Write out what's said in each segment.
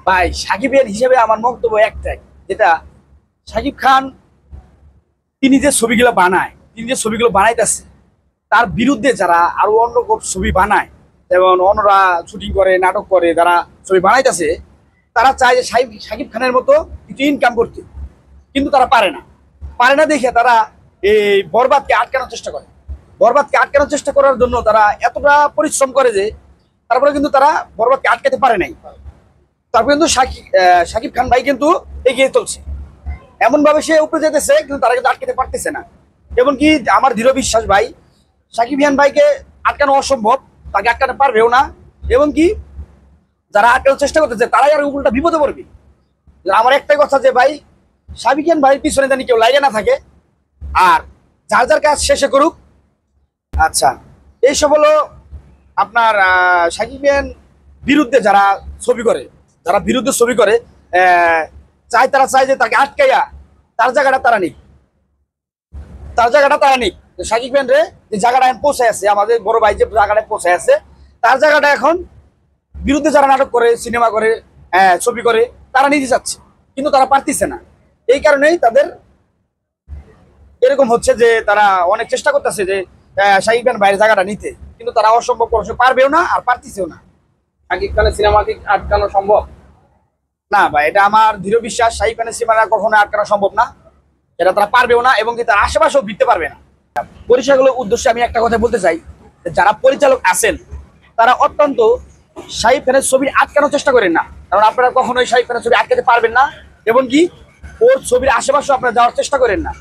ভাই সাকিবের হিসেবে আমার বক্তব্য একটাই, যেটা সাকিব খান তিনি যে ছবিগুলো বানায়, তিনি যে ছবিগুলো বানাইতেছে, তার বিরুদ্ধে যারা আরো অন্য ছবি বানায়, যেমন অন্যরা শুটিং করে, নাটক করে, যারা ছবি বানাইতেছে, তারা চায় যে সাকিব খানের মতো কিছু ইনকাম করতে, কিন্তু তারা পারে না দেখে তারা এই বরবাদকে আটকানোর চেষ্টা করে। বরবাদকে আটকানোর চেষ্টা করার জন্য তারা এতটা পরিশ্রম করে যে তারপরে কিন্তু তারা বরবাদকে আটকাতে পারে নাই। তারপরে কিন্তু সাকিব খান ভাই কিন্তু এগিয়ে চলছে, এমন ভাবে সে উপরে যেতেছে, কিন্তু তারা কিন্তু আটকাতে পারতেছে না। এমনকি আমার দৃঢ় বিশ্বাস ভাই, সাকিব খান ভাইকে আটকানো অসম্ভব, তাকে আটকাতে পারবেও না। এবং কি যারা আটকানোর চেষ্টা করতেছে তারাই আর উল্টা বিপদে পড়বে। আমার একটাই কথা যে ভাই, সাকিব খান ভাইয়ের পিছনে জানি কেউ লাগে না থাকে, আর যার যার কাজ শেষে করুক। আচ্ছা, এইসব হলো আপনার সাকিব খান বিরুদ্ধে যারা ছবি করে, যারা বিরুদ্ধে ছবি করে, তারা চায় যে তাকে আটকাইয়া তার জায়গাটা তারা নিক, সাকিব খান রে যে জায়গাটা এখন পৌঁছায় আছে, আমাদের বড় ভাই যে জায়গাটায় পৌঁছায় আছে, তার জায়গাটা এখন বিরুদ্ধে যারা নাটক করে, সিনেমা করে, ছবি করে, তারা নিতে চাচ্ছে, কিন্তু তারা পারতেছে না। এই কারণেই তাদের এরকম হচ্ছে যে তারা অনেক চেষ্টা করতেছে যে সাকিব খান ভাইয়ের জায়গাটা নিতে, কিন্তু তারা অসম্ভব করছে, পারবেও না আর পারতেছেও না। শাকিব খানের সিনেমাকে আটকানো সম্ভব না ভাই, এটা আমার দৃঢ় বিশ্বাস, সাকিব খানের সিনেমা কখনো আটকানো সম্ভব না, এটা তারা পারবেও না, এবং কি তার আশেপাশেও ভিড়তে পারবে না। পরিষেবাগুলোর উদ্দেশ্যে আমি একটা কথা বলতে চাই, যারা পরিচালক আছেন তারা অত্যন্ত সাকিব খানের ছবি আটকানোর চেষ্টা করেন না, কারণ আপনারা কখনোই সাকিব খানের ছবি আটকাতে পারবেন না, এবং কি ওর ছবির আশেপাশেও আপনারা যাওয়ার চেষ্টা করেন না।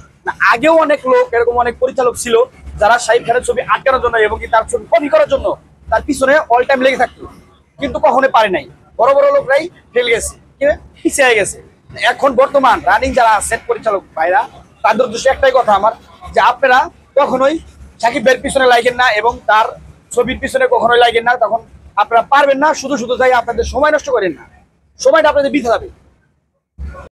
আগেও অনেক লোক এরকম, অনেক পরিচালক ছিল যারা সাকিব খানের ছবি আটকানোর জন্য এবং কি তার ছবি কপি করার জন্য তার পিছনে অল টাইম লেগে থাকতো, কিন্তু কখনো পারে নাই। বড় বড় লোকরাই ফেল গেছে, পিছিয়ে গেছে। এখন বর্তমান রানিং যারা আছেন পরিচালক ভাইরা, তাদের উদ্দেশ্যে একটাই কথা আমার, যে আপনারা কখনোই সাকিব ভাইয়ের পিছনে লাগেন না এবং তার ছবির পিছনে কখনোই লাগেন না, তখন আপনারা পারবেন না। শুধু শুধু যাই আপনাদের সময় নষ্ট করেন না, সময়টা আপনাদের বৃথা যাবে।